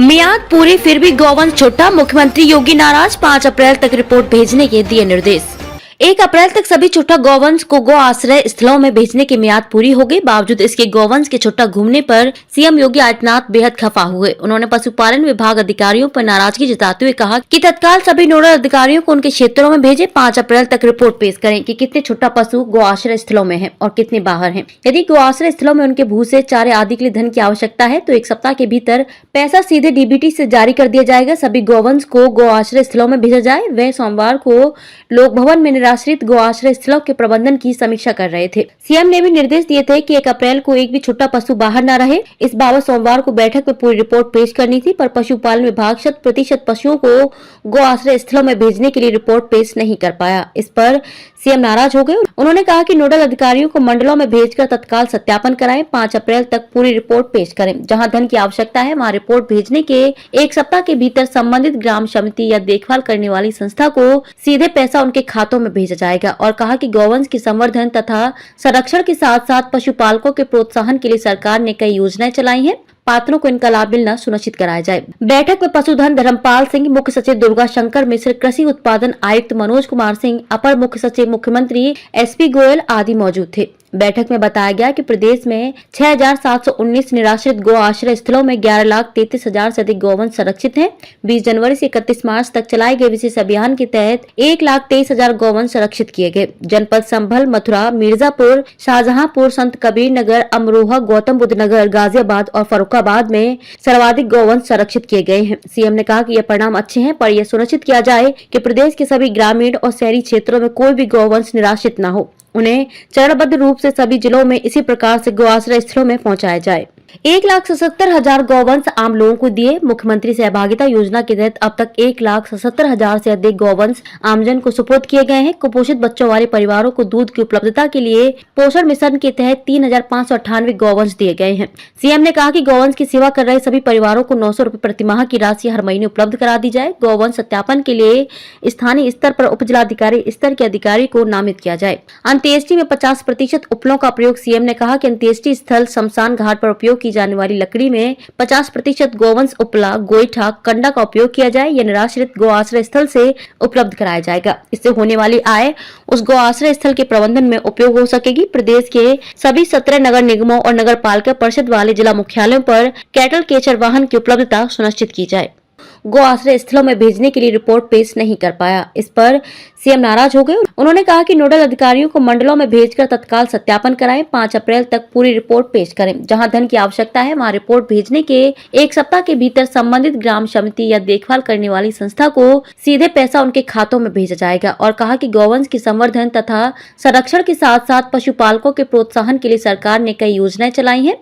मियाद पूरी फिर भी गौवंश छोटा, मुख्यमंत्री योगी नाराज, 5 अप्रैल तक रिपोर्ट भेजने के दिए निर्देश। 1 अप्रैल तक सभी छोटा गौवंश को गौ आश्रय स्थलों में भेजने की मियाद पूरी हो गई। बावजूद इसके गौवंश के छोटा घूमने पर सीएम योगी आदित्यनाथ बेहद खफा हुए। उन्होंने पशुपालन विभाग अधिकारियों पर नाराजगी जताते हुए कहा कि तत्काल सभी नोडल अधिकारियों को उनके क्षेत्रों में भेजे, 5 अप्रैल तक रिपोर्ट पेश करें कि कितने छोटा पशु गौ आश्रय स्थलों में है और कितने बाहर हैं। यदि गौ आश्रय स्थलों में उनके भूसे, चारे आदि के लिए धन की आवश्यकता है तो 1 सप्ताह के भीतर पैसा सीधे डीबीटी से जारी कर दिया जाएगा। सभी गौवंश को गौ आश्रय स्थलों में भेजा जाए। वह सोमवार को लोक भवन में निराश्रित गौ आश्रय स्थलों के प्रबंधन की समीक्षा कर रहे थे। सीएम ने भी निर्देश दिए थे कि 1 अप्रैल को एक भी छोटा पशु बाहर न रहे। इस बाबत सोमवार को बैठक में पूरी रिपोर्ट पेश करनी थी, पर पशुपालन विभाग 100% पशुओं को गौ आश्रय स्थलों में भेजने के लिए रिपोर्ट पेश नहीं कर पाया। इस पर सीएम नाराज हो गए। उन्होंने कहा कि नोडल अधिकारियों को मंडलों में भेजकर तत्काल सत्यापन कराएं, 5 अप्रैल तक पूरी रिपोर्ट पेश करें। जहां धन की आवश्यकता है वहां रिपोर्ट भेजने के 1 सप्ताह के भीतर संबंधित ग्राम समिति या देखभाल करने वाली संस्था को सीधे पैसा उनके खातों में भेजा जाएगा। और कहा कि गौवंश के संवर्धन तथा संरक्षण के साथ साथ पशुपालकों के प्रोत्साहन के लिए सरकार ने कई योजनाएं चलाई हैं। पात्रों को इनका लाभ मिलना सुनिश्चित कराया जाए। बैठक में पशुधन धर्मपाल सिंह, मुख्य सचिव दुर्गा शंकर मिश्र, कृषि उत्पादन आयुक्त मनोज कुमार सिंह, अपर मुख्य सचिव मुख्यमंत्री एसपी गोयल आदि मौजूद थे। बैठक में बताया गया कि प्रदेश में 6,719 निराश्रित गौ आश्रय स्थलों में 11,33,000 से अधिक गौवंश संरक्षित हैं। 20 जनवरी से 31 मार्च तक चलाए गए विशेष अभियान के तहत 1,23,000 गौवंश संरक्षित किए गए। जनपद संभल, मथुरा, मिर्जापुर, शाहजहांपुर, संत कबीर नगर, अमरोहा, गौतम बुद्ध नगर, गाजियाबाद और फर्रुखाबाद में सर्वाधिक गौवंश संरक्षित किए गए हैं। सीएम ने कहा कि यह परिणाम अच्छे हैं, पर यह सुनिश्चित किया जाए कि प्रदेश के सभी ग्रामीण और शहरी क्षेत्रों में कोई भी गौवंश निराश्रित न हो। उन्हें चरणबद्ध रूप से सभी जिलों में इसी प्रकार से गौ आश्रय स्थलों में पहुंचाया जाए। 1,77,000 गौवंश आम लोगों को दिए। मुख्यमंत्री सहभागिता योजना के तहत अब तक 1,77,000 से अधिक गौवंश आमजन को सुपुर्द किए गए हैं। कुपोषित बच्चों वाले परिवारों को दूध की उपलब्धता के लिए पोषण मिशन के तहत 3,598 गौवंश दिए गए हैं। सीएम ने कहा कि गौवंश की सेवा कर रहे सभी परिवारों को 900 रुपए प्रतिमाह की राशि हर महीने उपलब्ध करा दी जाए। गौवंश सत्यापन के लिए स्थानीय स्तर पर उप जिलाधिकारी स्तर के अधिकारी को नामित किया जाए। अंत्येष्टि में 50% उपलों का प्रयोग। सीएम ने कहा कि अंत्येष्टि स्थल शमशान घाट पर उपयोग की जाने वाली लकड़ी में 50% गौवंश उपला, गोईठा, कंडा का उपयोग किया जाए। यह निराश्रित गौ आश्रय स्थल से उपलब्ध कराया जाएगा। इससे होने वाली आय उस गौ आश्रय स्थल के प्रबंधन में उपयोग हो सकेगी। प्रदेश के सभी 17 नगर निगमों और नगर पालिका परिषद वाले जिला मुख्यालयों पर कैटल कैचर वाहन की उपलब्धता सुनिश्चित की जाए। गौ आश्रय स्थलों में भेजने के लिए रिपोर्ट पेश नहीं कर पाया। इस पर सीएम नाराज हो गए। उन्होंने कहा कि नोडल अधिकारियों को मंडलों में भेजकर तत्काल सत्यापन कराएं, 5 अप्रैल तक पूरी रिपोर्ट पेश करें। जहां धन की आवश्यकता है वहां रिपोर्ट भेजने के 1 सप्ताह के भीतर संबंधित ग्राम समिति या देखभाल करने वाली संस्था को सीधे पैसा उनके खातों में भेजा जाएगा। और कहा कि गौवंश के संवर्धन तथा संरक्षण के साथ साथ पशुपालकों के प्रोत्साहन के लिए सरकार ने कई योजनाएं चलाई हैं।